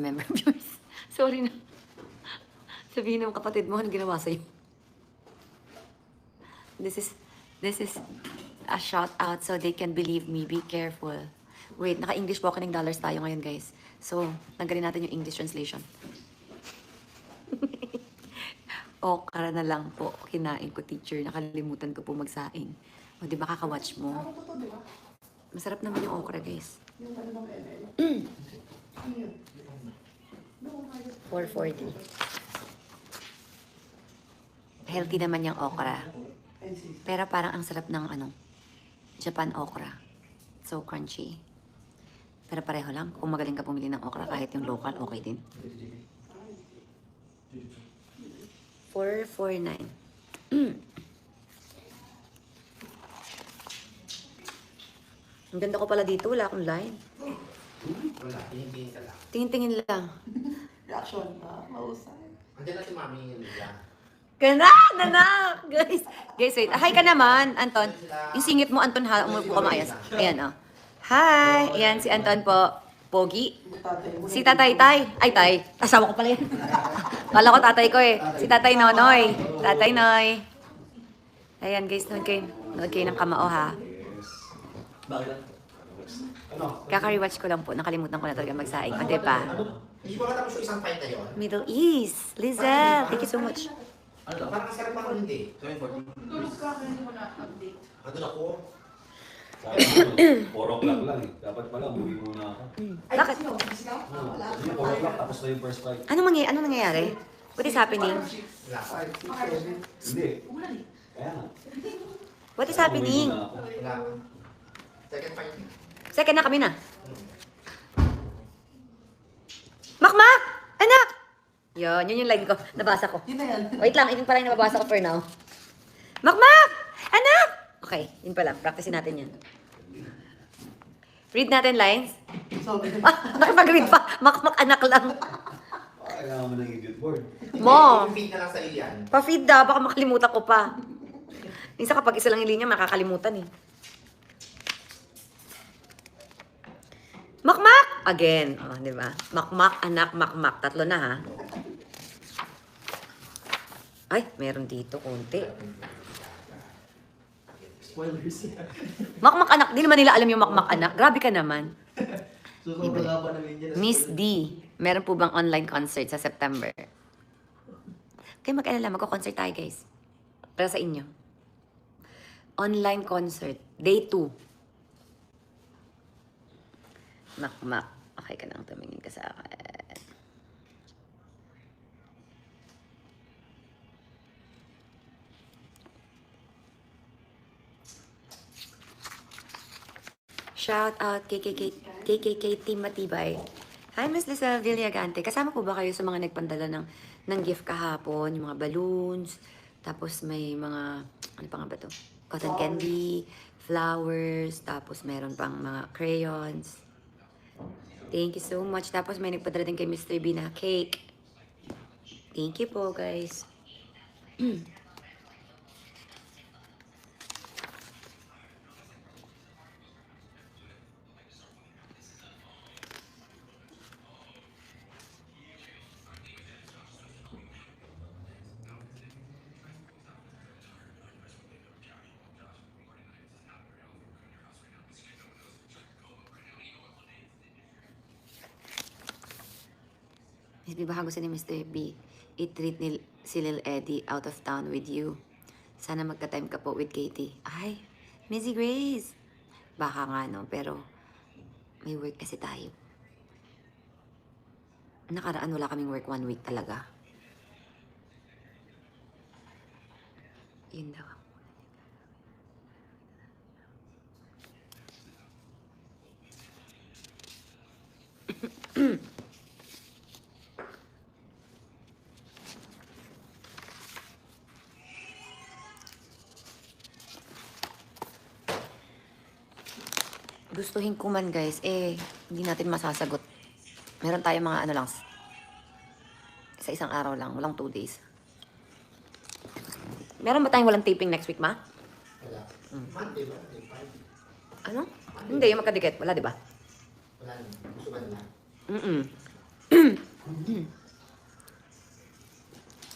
member viewers. Sorry na. Sabihin ng kapatid mo, ano ginawa sa'yo? This is a shout out so they can believe me. Be careful. Wait, naka-English Walking Dollars tayo ngayon, guys. So, tanggalin natin yung English translation. Okra na lang po. Kinain ko, teacher. Nakalimutan ko po magsaing. O, di ba kakawatch mo? Masarap naman yung okra, guys. 440. Healthy naman yung okra. Pero parang ang sarap ng Japan okra. So crunchy. Pero pareho lang. Kung magaling ka pumili ng okra, kahit yung local, okay din. 449. Ang ganda ko pala dito. Wala akong line. Wala, tingin-tingin ka lang. Tingin-tingin lang. Reaction na, mausay. Andiyan na si Mami yung Liga. Ganda! Nanak! Guys, wait. Hi ka naman, Anton. Yung singit mo, Anton, ha? Umupo ka maayos. Ayan, oh. Hi! Ayan, si Anton po. Pogi. Si Tatay Tay. Ay, Tay. Asawa ko pala yan. Kala ko tatay ko eh. Si Tatay Nonoy. Tatay Noy. Ayan, guys. Nood kayo ng kamao, ha? Kaka-rewatch ko lang po. Nakalimutan ko na talaga magsaing. O, diba? Hindi ko matapos yung isang fight na yun. Middle East. Lizelle, thank you so much. Parang kasarap ako hindi. Tulog ka, hindi mo na-update. Andun ako. 4 o'clock lang eh. Dapat pala, umuwi muna ako. Bakit? Yung 4 o'clock, tapos na yung first fight. Ano nangyayari? What is happening? Wala. Hindi. Kaya nga. What is happening? Umuwi muna ako. Wala. Second fight. Second na kami na. Makmak! Anak! Yun yung line ko. Nabasa ko. Yun na yan. Wait lang, yun pala yung nababasa ko for now. Makmak! Anak! Okay, yun pala. Practicein natin yan. Read natin lines. Sorry. Nakipag-read pa. Makmak anak lang. Kailangan mo ng idiot board. Mom! Yung feed na lang sa Ilian. Pa-feed da, baka makalimutan ko pa. Minsan kapag isa lang yung linya, makakalimutan eh. Makmak! Again. Oh, di ba? Makmak, anak, makmak. Tatlo na ha. Ay, meron dito konti. Spoilers. Makmak anak. Di naman nila alam yung makmak anak. Grabe ka naman. So, kung wala pa namin yan. Miss D, meron po bang online concert sa September? Kayo mag-alala, magko-concert tayo guys. Para sa inyo. Online concert. Day 2. Makmak. Okay ka lang, tumingin ka sa akin. Shout out KKK Team Matibay. Hi, Miss Lisa Villagante. Kasama po ba kayo sa mga nagpandala ng gift kahapon? Yung mga balloons, tapos may mga, ano pa nga ba to? Cotton candy, flowers, tapos meron pang mga crayons. Thank you so much. Tapos may nagpadala din kay Mr. B na cake. Thank you po, guys. Di ba gusto ni Mr. B, i-treat si Lil Eddie out of town with you. Sana magka-time ka po with Katie. Ay, Missy Grace. Baka nga no, pero may work kasi tayo. Nakaraan wala kaming work 1 week talaga. Yun daw. Gustuhin ko man guys, hindi natin masasagot. Meron tayong mga ano lang, sa isang araw lang, walang 2 days. Meron ba tayong walang taping next week, ma? Wala. Monday ba? Day 5. Ano? Hindi, yung magkadikit. Wala, di ba? Wala naman. Gusto ba nila?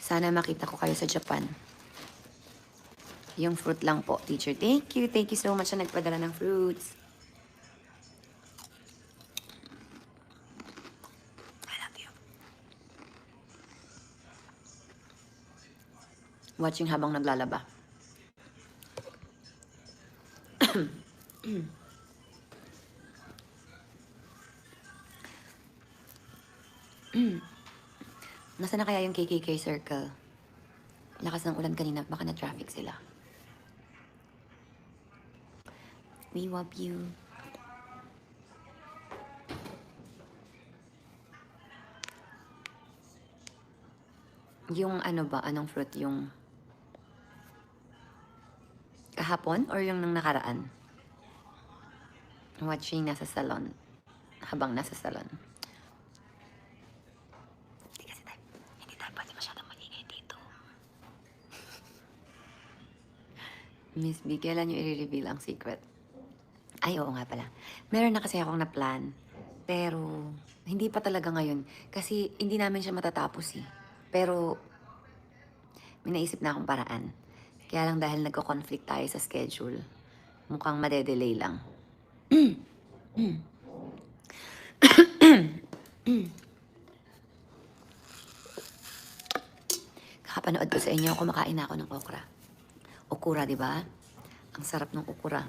Sana makita ko kayo sa Japan. Yung fruit lang po, teacher. Thank you. Thank you so much na nagpadala ng fruits. I love you. Watching habang naglalaba. Nasaan na kaya yung KKK circle? Lakas ng ulan kanina, baka na-traffic sila. We love you. Yung ano ba, anong fruit? Yung kahapon or yung nang nakaraan? Watching nasa salon. Habang nasa salon. Hindi tayo pwede masyadong magingay dito. Miss B, kailan nyo i-reveal ang secret? Ay, oo nga pala. Meron na kasi akong na-plan. Pero, hindi pa talaga ngayon. Kasi, hindi namin siya matatapos eh. Pero, may naisip na akong paraan. Kaya lang dahil nagko-conflict tayo sa schedule, mukhang madedelay lang. Kakapanood ko sa inyo, kumakain na ako ng okra. Okura, di ba? Ang sarap ng okura.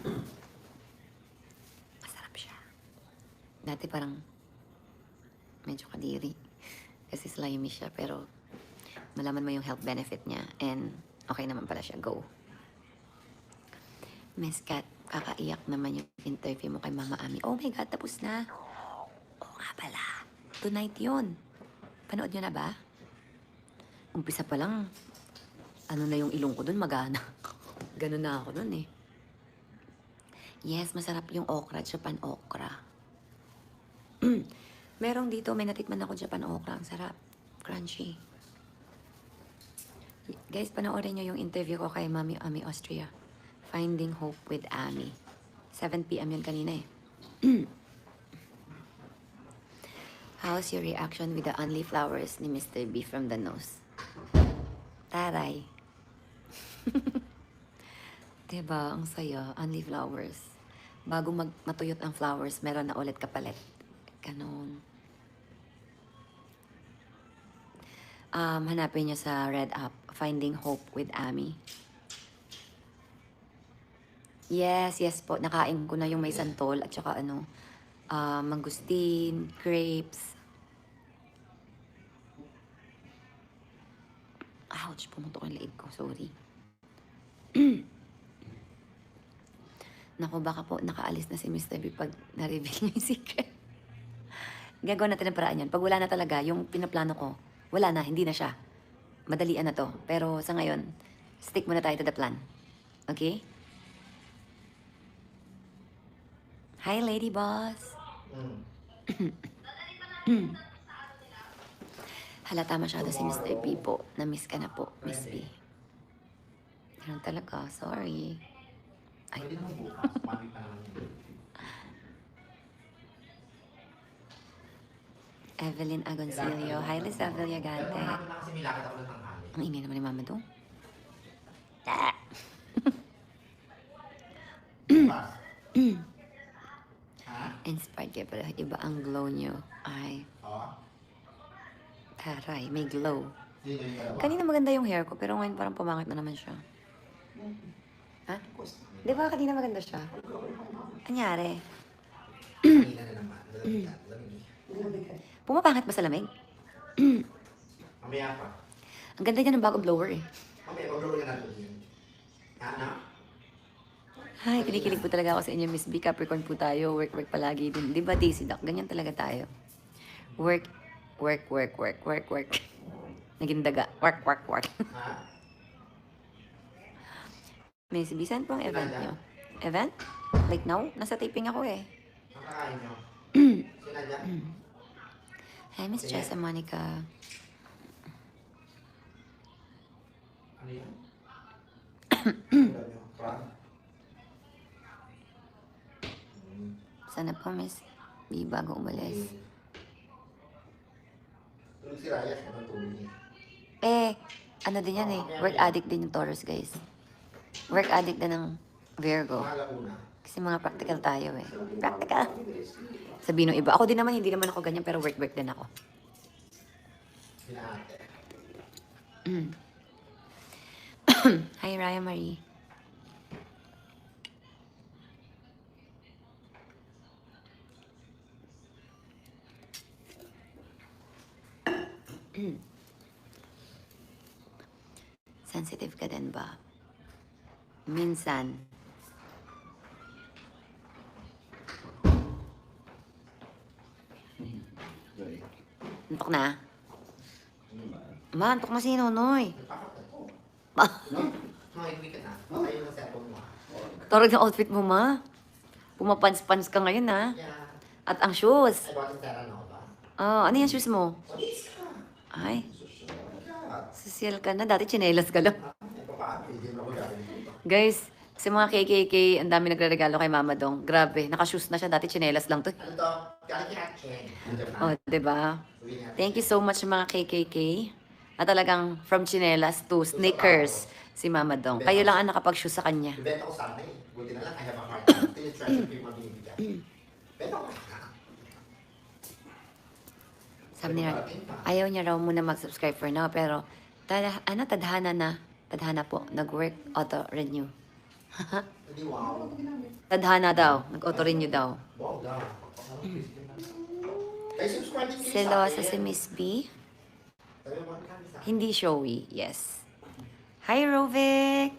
Masarap siya. Dati parang medyo kadiri. Kasi slimy siya, pero malaman mo yung health benefit niya. And okay naman pala siya. Go. Miss Kat, kakaiyak naman yung interview mo kay Mama Ami. Oh my God, tapos na. Oo nga pala. Tonight yun. Panood nyo na ba? Umpisa pa lang, ano na yung ilong ko dun, magana. Ganun na ako dun eh. Yes, masarap yung okra, Japan okra. Merong dito, may natikman ako Japan okra. Ang sarap. Crunchy. Guys, panoorin nyo yung interview ko kay Mami Ami Austria. Finding Hope with Ami. 7 p.m. yun kanina eh. How's your reaction with the only flowers ni Mr. B from the nose? Taray. Diba? Ang saya. Only flowers. Bago matuyot ang flowers, meron na ulit kapalit. Ganon. Hanapin nyo sa Red App, Finding Hope with Ami. Yes, yes po. Nakain ko na yung may santol at saka ano, mangustin, grapes. Ouch, pumutok yung leeg ko. Sorry. Naku, baka po nakaalis na si Mr. B pag na-reveal niya yung secret. Gagawa natin ang paraan yan. Pag wala na talaga, yung pinaplano ko, wala na, hindi na siya. Madalian na to. Pero sa ngayon, stick muna tayo to the plan. Okay? Hi, Lady Boss. Halata masyado si Mr. B po. Na-miss ka na po, Miss B. Ganun talaga. Sorry. Ay. Pwede naman bukas. Pamit pa naman yun. Evelyn Agoncillo. Hi, Lisa Pero Villagante. mahapon na kasi may lakad ako ng tanghali. Ang ingay naman ni Mama doon. Bukas. Ha? Inspired kayo pala. Iba ang glow nyo. Ay, Oo. taray. May glow. Sino yung dalawa? Kanina maganda yung hair ko, pero ngayon parang pumangit na naman siya. Ha? Di ba kanina maganda siya? Anyari? Kanina na naman. Lamig. Pumapangit ba sa lamig? Mamaya pa. Ang ganda niya ng bagong blower eh. Mamaya, pag-roll ka natin yun. Ano? Ay, kinikilig po talaga ako sa inyo, Miss B. Capricorn po tayo. Work palagi din. Di ba, Daisy Duck? Ganyan talaga tayo. Work. Naging daga. Work. Ha? Miss B, saan po ang event nyo? Event? Like now? Nasa taping ako eh. Ang kakain nyo? Sinadya? Hi, Miss Sige. Jessa Monica. Ano yun? Ulam nyo? Prawn? Sana po, Miss B, bago umalis. Yung si Raya, anong tuloy niya? Eh, ano din yan eh. Work addict din yung Taurus, guys. Work addict din ng Virgo. Mahal una. Kasi mga practical tayo eh. Practical. Sabihin ng iba. Ako din naman, hindi naman ako ganyan, pero work din ako. Hinaate. Hi, Raya Marie. Sensitive ka din ba? Minsan. Antok na? Ma, antok na si Nonoy. Nagpapakot ko. No? Mga ka na. Tayo ng cellphone mo. Torog ng outfit mo, ma. Pumapans-pans ka ngayon, ha? Yeah. At ang shoes. Ay, bakit pera na ako ba? Oh, ano yung shoes mo? Walis ka. Ay, God. social ka na. Dati chinelas ka lang. Ay, papaano? Hindi mo ako galing dito. Guys, sa mga KKK, ang dami nagre-regalo kay Mama Dong. Grabe, naka-shoes na siya. Dati chinelas lang to. Ano to? Galing Hatchen. Oh, diba? Thank you so much mga KKK. At talagang from chinelas to sneakers si Mama Dong. Kayo lang ang nakapag-shoes sa kanya. Benta ko sana eh. Buti na lang, I have a heart. Tinitreasure ko yung mga binibigyan. Benta ko na. Sabi niya, ayaw niya raw muna mag-subscribe for now. Pero, tadhana po. Nag-work auto-renew. Hindi wow. Tadhana daw. Nag-auto-renew daw. Wow, daw. Ay, subscribe din kayo Selosa sa si akin. Miss B. Sabi mo, kami sa akin. Hindi showy. Yes. Hi, Rovic!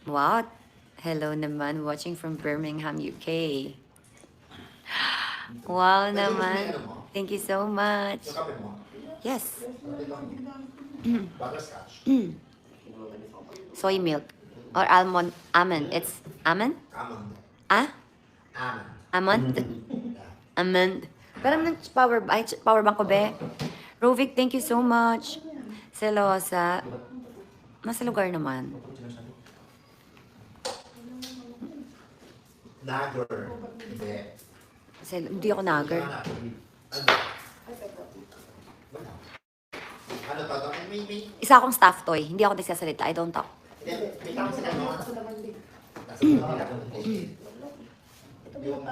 Wow. Hello naman. Watching from Birmingham, UK. Wow naman. Thank you so much. Yung kape mo. Yes. Butterscotch. Soy milk. Or almond. Almond. It's almond? Almond. Ah? Almond. Almond? Yeah. Almond. Pero ng power bank ko, be. Rovic, thank you so much. Selosa. Nasa lugar naman. Nagger. Hindi. Hindi ako nagger. Ano? Wala. Ano to? Ay, may... Isa akong staff toy. Hindi ako nagsasalita. I don't talk. Hindi, may tawag sila mo. Nasa mga yung...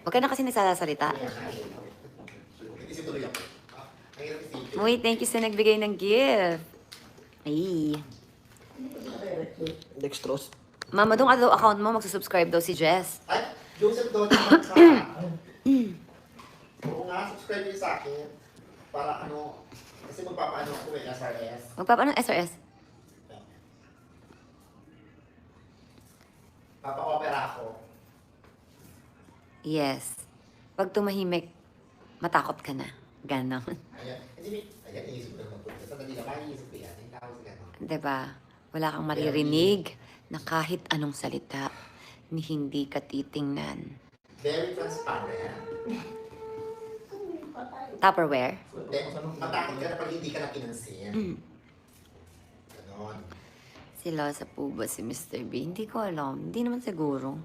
Huwag ka na kasi nagsasalita. Hindi si tuloy ako. Ang hirap isipin. Uy, thank you sa nagbigay ng gift. Ay. Dextrose. Mama, doon daw account mo, magsusubscribe daw si Jess. Ay, Joseph Don, oo nga, subscribe niyo sa akin. Para ano, kasi magpapaano ako eh, SRS. Magpapaano SRS? Papa-opera ako. Yes. Pag tumahimik, matakot ka na. Ganon. Ayan, hindi, ayan, iisip ko naman po. Sandali lang, maiisip ko yan. Yung tao sa gano'n. Diba? Wala kang maririnig na kahit anong salita ni hindi ka titingnan. Very transparent. Tupperware? Then, matakot ka na pag hindi ka na pinansin. Ganon. Sila sa po ba si Mr. B? Hindi ko alam. Hindi naman siguro.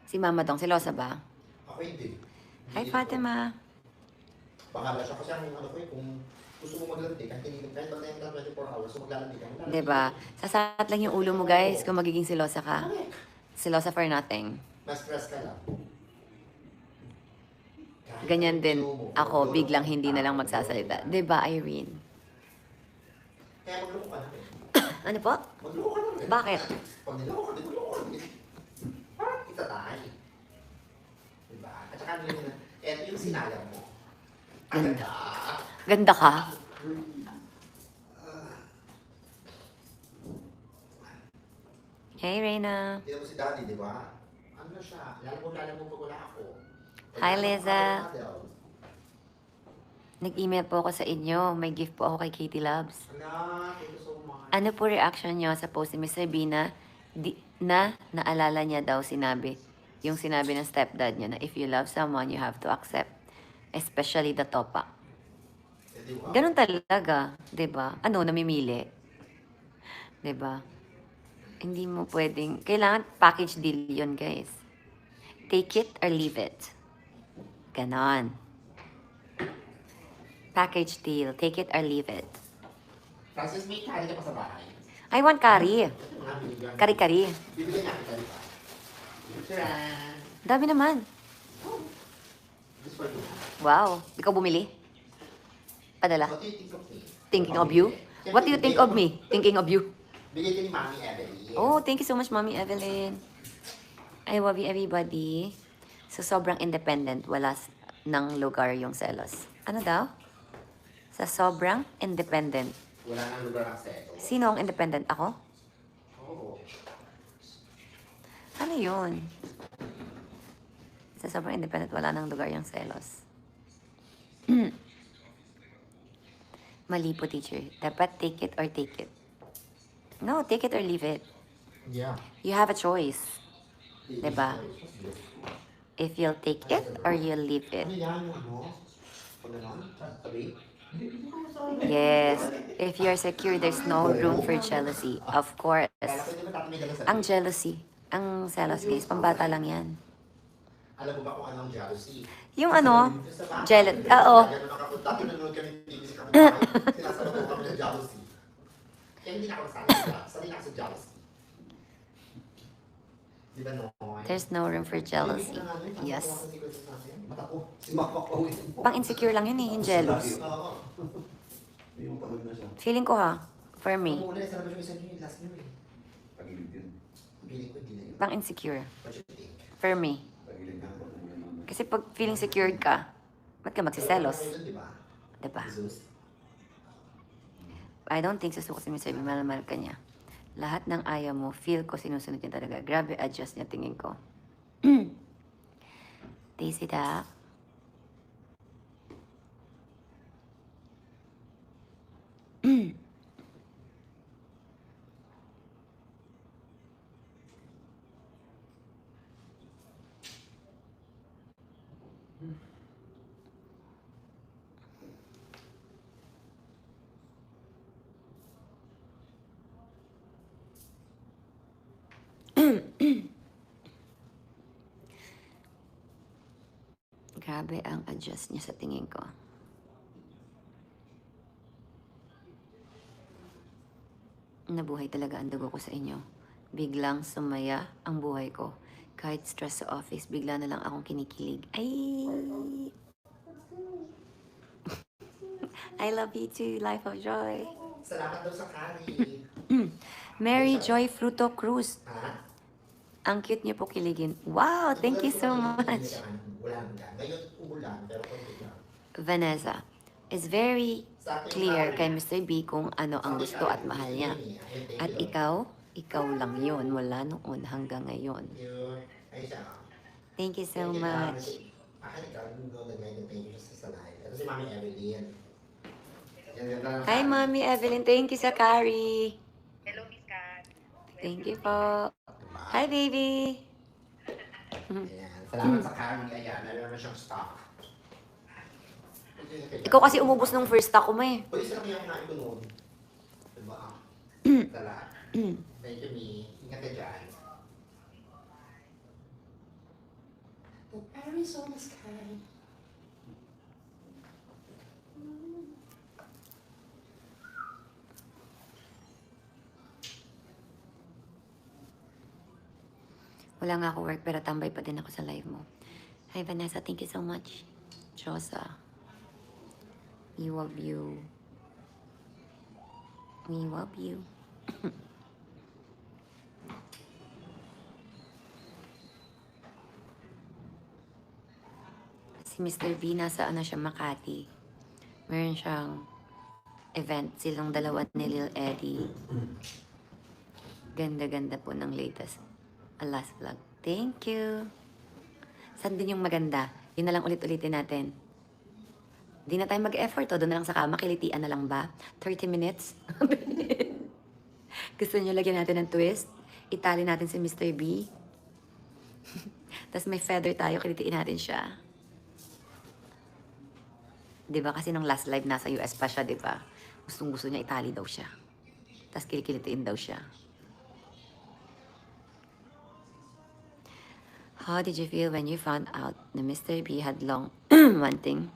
Si Mama Dong, silosa ba? Ako hindi. Hi, Hindi Fatima. ko. Bahala siya kasi ang ano ko eh, kung gusto mo maglalandi, kahit hindi, kahit ba tayo 24 hours, so maglalandi ka. maglalandi Diba? ka. Sasat lang yung ulo mo, guys, kung magiging silosa ka. Silosa for nothing. Mas stress ka lang. Kahit Ganyan din gusto mo, ako, magluloko biglang ka, hindi na lang magsasalita. Diba, Irene? Kaya magluloko ka na rin. Ano po? Magluloko ka na rin. Bakit? Pag niloko ka, magluloko ka rin. Parang kita tayo. Diba? At saka eto yung sinayang mo. Ang Ganda. ganda. Ganda ka? Hey, Reina. Hindi mo si Daddy, di ba? Ano na siya? Lalo mo pag wala ako. Hi, Liza. Nag-email po ako sa inyo. May gift po ako kay Katie Loves. Anak, thank you so much. Ano po reaction nyo sa post ni Miss Sabina na naalala niya daw sinabi, yung sinabi ng stepdad niya na if you love someone, you have to accept. Especially the topa. Di ba? Ganun talaga, 'di ba? Ano, namimili. 'Di ba? Hindi mo pwedeng, kailangan package deal yun, guys. Take it or leave it. Ganon. Package deal. Take it or leave it. Francis, may kari ka pa sa bahay. I want curry. Ito mga binigyan. Kari-kari. Bibigyan natin kari pa. Tcharan! Dami naman. This for you. Wow. Ikaw bumili? Padala. What do you think of me? Thinking of you? What do you think of me? Thinking of you? Bigay ka ni Mami Evelyn. Oh, thank you so much, Mommy Evelyn. I love you, everybody. So, sobrang independent. Wala ng lugar yung selos. Ano daw? Sa sobrang independent. Wala nang lugar ang seto. Sino ang independent? Ako? Oo. Ano yun? Sa sobrang independent, wala nang lugar yung selos. Mali po, teacher. Dapat take it or take it. No, take it or leave it. Yeah. You have a choice. Diba? If you'll take it or you'll leave it. Ano yan? Ano? Pag gano'n? Sabi? Yes. If you're secure, there's no room for jealousy. Of course. Kala ko hindi ba tatay may dala sa Ang jealousy, ang selos, guys, pambata lang yan. Alam mo ba kung anong jealousy? Yung ano, Yung sa bahay. jealous. Oo. Ganun nakapunta, tinunod kami ng TV sa kapitbahay. Sinasabi ko kami ng jealousy. Kaya hindi na ako sanay na ako sa jealousy. Di ba no? There's no room for jealousy. Yes. Mata ko. Si Makmak pa uwi. Pang insecure lang yun eh, yung jealous. Oo. Yung pagod na siya. Feeling ko ha, for me, Muna, sarap siya yung last name eh. Pagilid yun. Pili ko hindi na yun. pang insecure. What you think? For me. Pagilid ka. Kasi pag feeling secured ka, ba't ka magsiselos? Di ba? Diba? Jesus. I don't think susuko si Mr. B, mahal ka niya. Lahat ng ayaw mo, feel ko sinusunod niya talaga. Grabe, adjust niya tingin ko. Daisy Duck. Grabe ang adjust niya sa tingin ko. Nabuhay talaga ang dugo ko sa inyo. Biglang sumaya ang buhay ko. Kahit stress sa office, bigla na lang akong kinikilig. Ay! I love you too, Life of Joy. Salamat daw sa kari. Mary Joy Fruto Cruz. Ha? Ang cute niyo po kiligin. Wow, thank you so much. Wala nga. Ngayon umulan, pero konti lang. Vanessa is very clear kay Mr. B kung ano ang gusto at mahal niya. At ikaw lang yun mula noon hanggang ngayon. Yun. Ay siya. Thank you so much. Ikaw, nag-thank you sa live. Ito si Mami Evelyn. Hi, Mommy Evelyn. Thank you sa curry. Hello, Miss Kat. Thank you po. Hi, baby. Ayan. Salamat sa kari. Ayan, meron na siyang stock. Ikaw kasi umubos nung first stock ko mo eh. Pwede sila kaya kunain ko noon. Diba? Salamat. Thank you, Mi. Ingat ka dyan. The Arizona sky. Wala nga ako work pero tambay pa din ako sa live mo. Hi, Vanessa. Thank you so much. Josa. We love you. We love you. Si Mr. B, nasa ano siya, Makati. Meron siyang event. Silang dalawa ni Lil Eddie. Ganda-ganda po ng latest. Last vlog. Thank you. Saan din yung maganda? Yun na lang ulit-ulitin natin. Di na tayo mag-effort. Doon na lang sa kama. Kilitian na lang ba? 30 minutes? Gusto nyo lagyan natin ng twist? Itali natin si Mr. B. Tapos may feather tayo. Kilitiin natin siya. Di ba? Kasi nung last live nasa US pa siya, di ba? Gustong gusto niya Italy daw siya. Tapos kilikilitiin daw siya. How did you feel when you found out na Mr. B had long wanting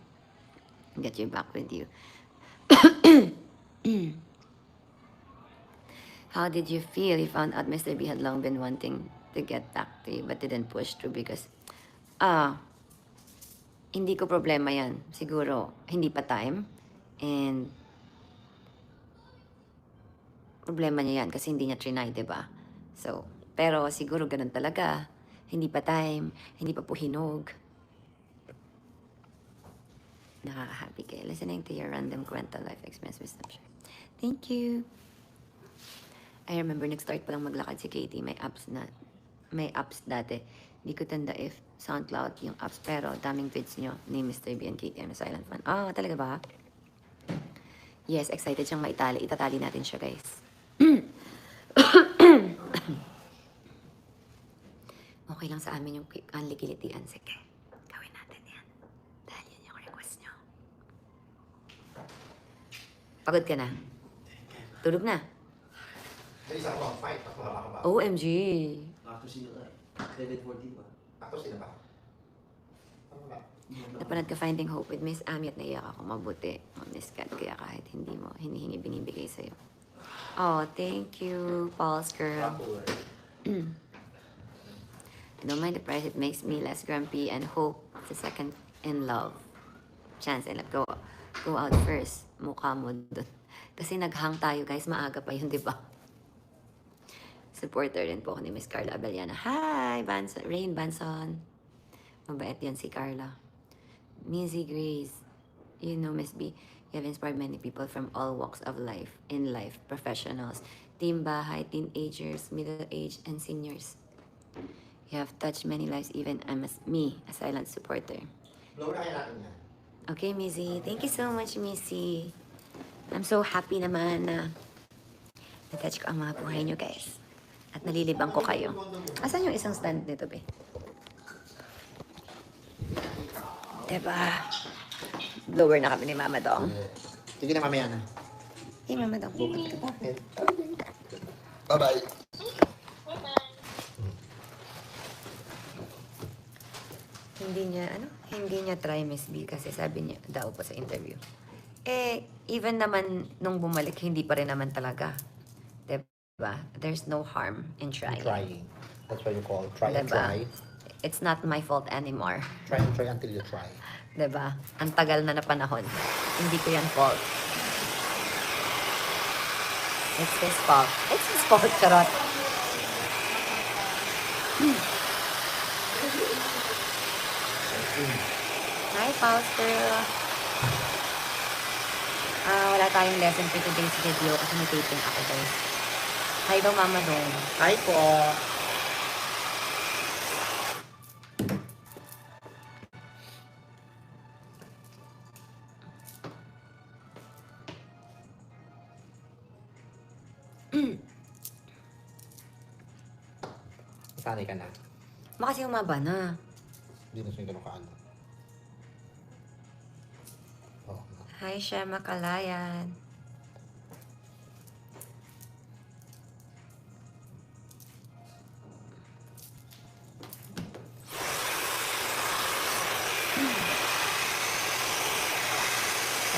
to get you back with you? How did you feel you found out Mr. B had long been wanting to get back to you but didn't push through because hindi ko problema yan. Siguro, hindi pa time. And problema niya yan kasi hindi niya trinay, diba? So, pero siguro ganun talaga. Hindi pa time, hindi pa po hinog. Nakaka-happy kayo. Listening to your random kwento life experience wisdom share. Thank you. I remember nag-start pa lang maglakad si Katie. May apps dati. Hindi ko tanda if SoundCloud yung apps. Pero daming vids nyo ni Mr. B and Katie. I'm a silent fan. Ah, talaga ba? Yes, excited siyang maitali. Itatali natin siya, guys. Okay lang sa amin yung likilitian. Sige, gawin natin yan. Dahil yan yung request nyo. Pagod ka na? Tulog na? Sa isang round fight, mas mahaba ka ba? OMG! Actor sino ka? David 14 ba? Actor sino ba? Ano ba? Napanood ka Finding Hope with Miss Ami at naiyak ako mabuti. Oh, Miss Kat, kaya kahit hindi mo, hinihingi binibigay sa'yo. Oh, thank you, Paul's girl. Popular. I don't mind the price, it makes me less grumpy and hope it's a second in love. Chance and go out first. Mukha mo dun. Kasi naghang tayo guys, maaga pa yun, di ba? Supporter din po ako ni Miss Carla Abellana. Hi, Rain Banson. Mabait yan si Carla. Mizzy Grace. You know, Miss B, you have inspired many people from all walks of life, in life, professionals, team bahay, teenagers, middle-aged, and seniors. You have touched many lives, even me, a silent supporter. Blow na kaya natin yan. Okay, Missy. Thank you so much, Missy. I'm so happy naman na na-touch ko ang mga buhay nyo, guys. At nalilibang ko kayo. Asan yung isang stand nito, be? Diba? Blower na kami ni Mama Dong. Sige na, mamaya na. Hey, Mama Dong. Bukat ka pa. Bye-bye. Hindi niya try Miss B kasi sabi niya daw po sa interview. Even naman nung bumalik, hindi pa rin naman talaga. Diba? There's no harm in trying. Trying. That's what you call try and Diba? try. It's not my fault anymore. Try and try until you try. Diba? Ang tagal na panahon. Hindi ko yan fault. It's his fault. It's his fault, charot. Hi, Foster. Wala tayong lesson for today's video kasi may taping ako, guys. Hi daw, Mama Dong. Hi po. Sanay ka na. Kasi umaba na. Hindi na siya ganun kaano. Oh, no. Hi, Shema Kalayan.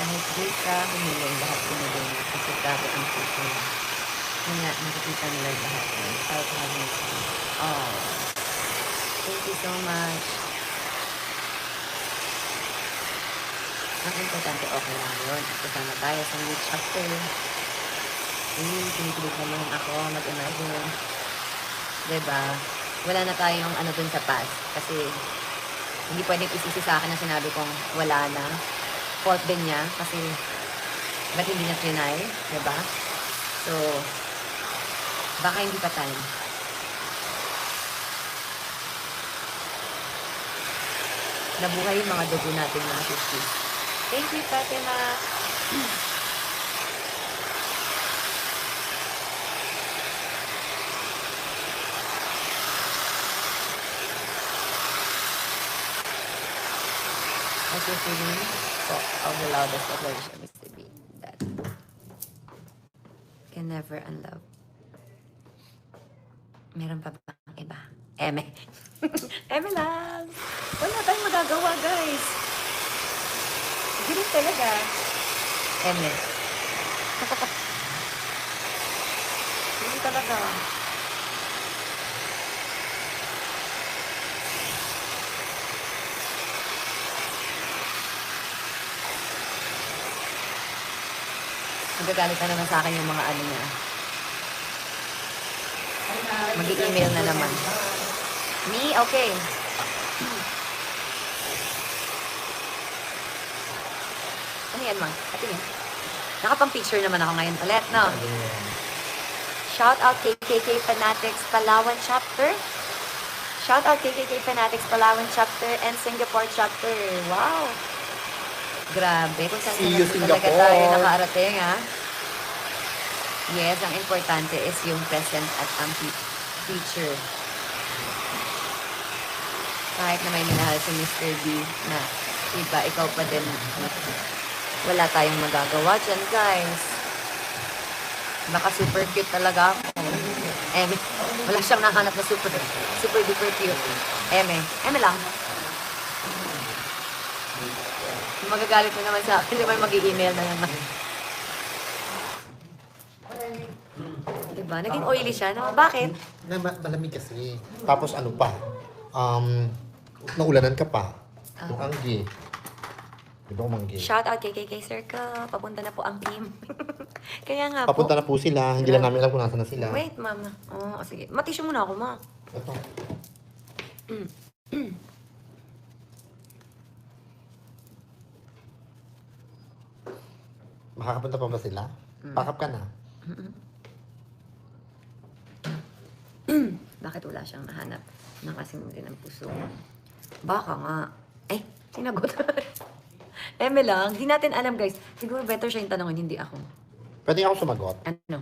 Kahit di ka humilong, lahat humilong kasi grabe ang puso. Kaya nakikita nila lahat ng self-happiness. Oh, thank you so much. Ang importante, okay lang yun. At kasama tayo sa new chapter. Kinikilig na yun ako, mag-imagine. Diba? Wala na tayong ano dun sa past. Kasi hindi pwedeng isisi sa akin na sinabi kong wala na. Fault din niya kasi ba't hindi niya trinay? Diba? So, baka hindi pa time. Nabuhay yung mga dugo natin mga 50s. Thank you, Fatima. How's your feeling? po of the loudest declaration, Mr. B. That can never unlove. Meron pa bang iba? Eme. Eme lang. Wala tayong magagawa, guys. Ganun talaga. Eme. Ganun talaga. Magagalit na naman sa akin yung mga ano niya. Mag-i-email na naman. Me? Okay. Ano yan, Mang? Ate yan. Nakapang-picture naman ako ngayon ulit, no? Shout out KKK Fanatics Palawan Chapter. Shout out KKK Fanatics Palawan Chapter and Singapore Chapter. Wow! Grabe. Kung saan See you, talaga Singapore. tayo nakarating, ha? Yes, ang importante is yung present at ang future. Kahit na may minahal si Mr. B na iba, ikaw pa din. Wala tayong magagawa dyan, guys. Baka super cute talaga ako. Eme. Wala siyang nahanap na super duper cute. Eme lang. Magagalit na naman sa akin. Di ba mag-i-email na naman? Diba? Naging oily siya. No? Bakit? Malamig kasi. Tapos ano pa? Naulanan ka pa. Umanggi. Di ba umanggi? Shout out kay KK Circle. Papunta na po ang team. Kaya nga po. Papunta na po sila. Hindi lang namin alam kung nasa na sila. Wait, mama. Oh, sige. Matisyo muna ako, ma. Ito. Makakapunta pa ba sila? Pakap ka na. Bakit wala siyang nahanap ng kasing din ang puso? Baka nga. Eh, sinagot. Eme lang. Di natin alam, guys. Siguro better siya yung tanongin, hindi ako. Pwede ako sumagot. Ano?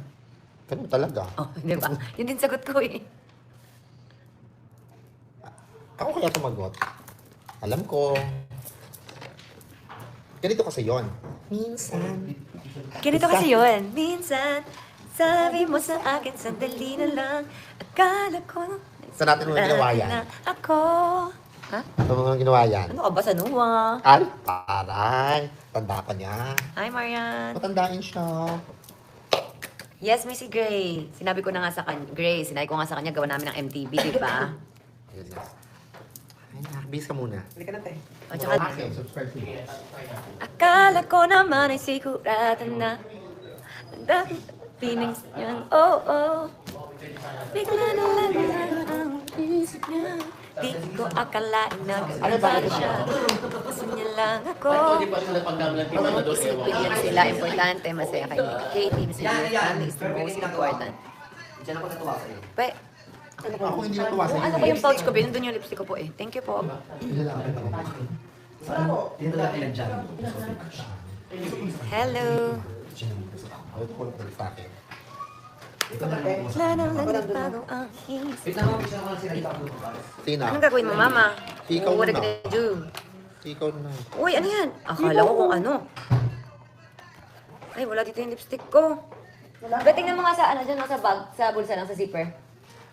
Ganun talaga. Oh, di ba? Yun din sagot ko eh. Ako kaya sumagot. Alam ko. Ganito kasi yon. Minsan. Ganito kasi yun. Minsan, sabi mo sa akin, sandali na lang. Akala ko, Saan natin mga ginawa yan? na ako. Ha? Saan mga ginawa yan? Ano ka ba sa nuwa? Ay, taray. Tanda pa niya. Hi, Marian. Matandain siya. Yes, Missy Gray. Sinabi ko na nga sa kanya, Gray, sinabi ko nga sa kanya, gawa namin ng MTV, di ba? Yes. Ay, nakabis ka muna. O, tsaka, Okay, subscribe to me. akala ko naman ay sigurado na ang daming feelings niyan, oh. Bigla na lang ang isip niya. Di ko akalain na ganun siya. Gusto niya lang ako. Hindi pa sila pagdamlan kay Mama Dos. Isipin yan sila. Importante, masaya kayo. Katie, Mr. Family is the most important. Diyan ako natuwa sa'yo. Pe, Ako hindi natuwa sa ano iyo. ko yung pouch ko? Binundun yung lipstick ko po eh. Thank you po. Dito lang ilan dyan. Hello. Ay, kulit na sa akin. Wala nang nagbago ang isip. Wait lang, isa ko lang sila dito ako. Sina? Anong gagawin mo, mama? Ikaw What are na. you gonna do? Ikaw na. Uy, ano yan? Akala ko kung ano. Ay, wala dito yung lipstick ko. Ba, tingnan mo nga sa, ano dyan, sa bag, sa bulsa lang, sa zipper.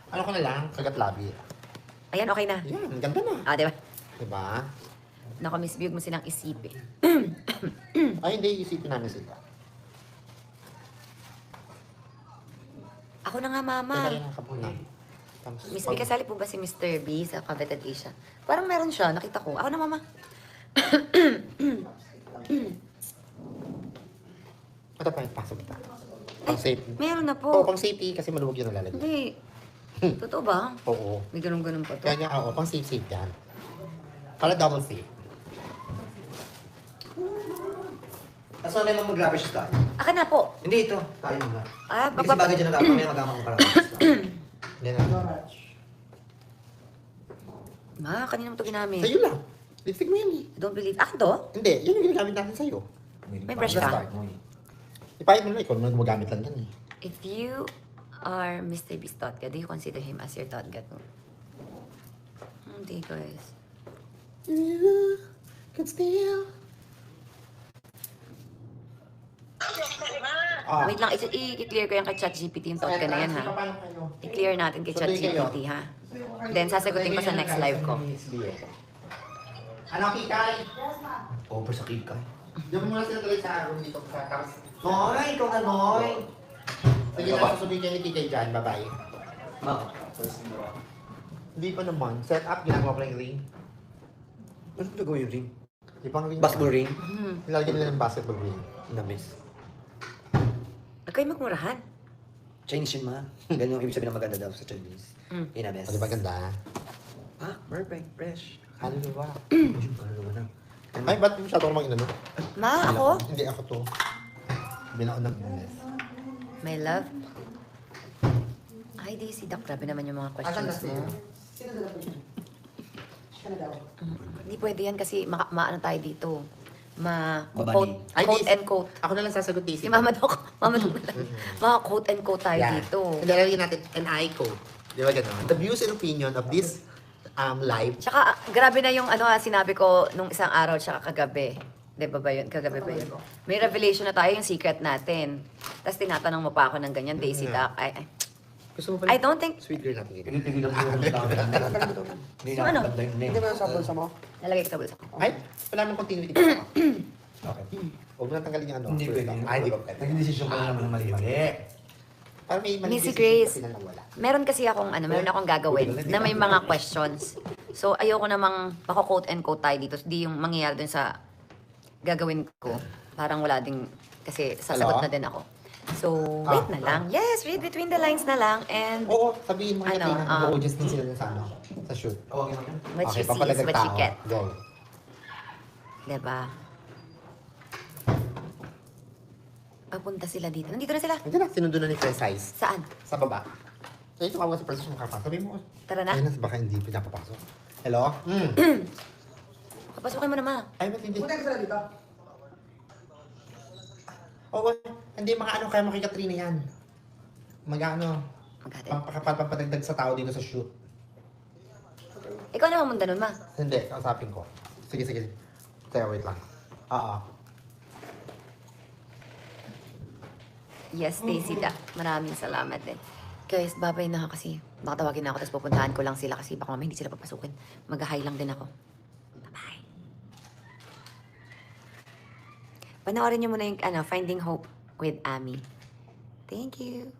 Ano ka na lang? Kagat labi. Ayan, okay na. Yan, ganda na. Ah, di ba? Diba? Naku, Miss Biyog mo silang isipin. Ay, hindi. Isipin namin sila. Ako na nga, mama. Teka rin ka muna. Miss B, kasali po ba si Mr. B sa Coveted Asia? Parang meron siya, nakita ko. Ako na, mama. Ito pa, pasok kita. Pang safety. Meron na Oo, po. pang safety kasi maluwag yun nalalagay. Hindi. Totoo ba? Oo. May ganun-ganun pa to. Kaya niya, oo, pang safe yan. Para double safe. Tapos mamaya mag-grapper siya tayo. Akin na po. Hindi ito. Tayo muna. Ah, Kasi bagay dyan na dapat mamaya mag-amang para Yan na. Ma, kanina mo ito ginamit. Sa'yo lang. Lipstick mo yan eh. I don't believe. Akin to? Hindi, yun yung ginagamit natin sa'yo. May brush ka? Ipahit mo na, ikaw naman gumagamit lang yan eh. If you are Mr. B's thought God, do you consider him as your thought God? Hindi, guys. You can still Ah. Wait lang, i-clear ko yan kay ChatGPT yung thought ka na yan, ha? Paano kayo? I-clear natin kay Sunduin kayo. ChatGPT, ha? Then, sasagutin ko sa next live ko. Ano, Kikay? Over sa kika. Diyan mo muna sila tuloy sa room dito. Tapos, Noy, ikaw ka, Noy. sige na, susundin kayo ni Kikay dyan. Bye-bye. Bakit? Hindi pa naman. Set up, ginagawa ko lang yung ring. Ano gagawin yung ring? Di pang ring. Basketball ring? Nilalagyan nila ng basketball ring. Na-miss. Huwag kayo magmurahan. Chinese yun, ma. Ganun yung ibig sabihin ng maganda daw sa Chinese. Ina-miss. O, di ba ganda? Ah, perfect. Fresh. Ano ba? Ano ba na? Ay, ba't masyado ko namang inano? Ma, ako? Hindi ako to. Binaon ng bumes. My love? Ay, Daisy, Doc, grabe naman yung mga questions mo. Hindi pwede yan kasi maano tayo dito. Babani. Ay, Quote Daisy. and quote. Ako na lang sasagot, Daisy. Si Mama Doc na lang. Mga quote and quote tayo Yeah. dito. Hindi, lalagyan natin an I code. Di ba gano'n? The views and opinion of this live. Tsaka, grabe na yung sinabi ko nung isang araw tsaka kagabi. Di ba ba yun? Kagabi ba yun? May revelation na tayo, yung secret natin. Tapos tinatanong mo pa ako ng ganyan, Daisy Doc. Ay. Gusto mo I don't think, Sweet girl natin. Pinipigilan mo yung tao. Hindi So, ano? Hindi ba sa bulsa mo? nalagay ko sa bulsa ko. Ay, wala nang continuity pa. Okay. Huwag mo nang tanggalin yung ano. Hindi first pwede. lang. Ay, hindi ko pwede. Nagdidesisyon ka na naman ng mali-mali. Parang may mali Missy decision Grace. kasi na nawala. Meron kasi akong meron akong gagawin na may mga questions. So, ayoko namang mako-quote and quote tayo dito. Di yung mangyayari dun sa gagawin ko. Parang wala ding, kasi sasagot Hello? na din ako. So, wait na lang. Yes, read between the lines na lang. And Oo, sabihin mo Ano, na just din sila dun sa ano, sa shoot. Tawagin mo yan. what you see is papalagag what you tao. get. Go. Diba? Papunta sila dito. Nandito na sila. Hindi na, sinundo na ni First Size. Saan? Sa baba. Ay, ito kawa sa person makapasok. Sabi mo, Tara na. ayun na, baka hindi pinapapasok. Hello? Papasukin mo na, ma. Ay, ba't hindi? Punta ka sila dito. Oo, hindi mga ano, kaya mo kay Katrina yan. Mag-ano, Magkatid. papadagdag sa tao dito sa shoot. Ikaw na mamunda nun, ma. Hindi, kausapin ko. Sige, sige. Sige, wait lang. Oo. Yes, Daisy da. Maraming salamat din. Guys, babay na kasi. Baka tawagin na ako, tapos pupuntahan ko lang sila kasi baka mamaya hindi sila papasukin. Mag-hi lang din ako. Bye-bye. Panoorin niyo muna yung Finding Hope with Amy. Thank you.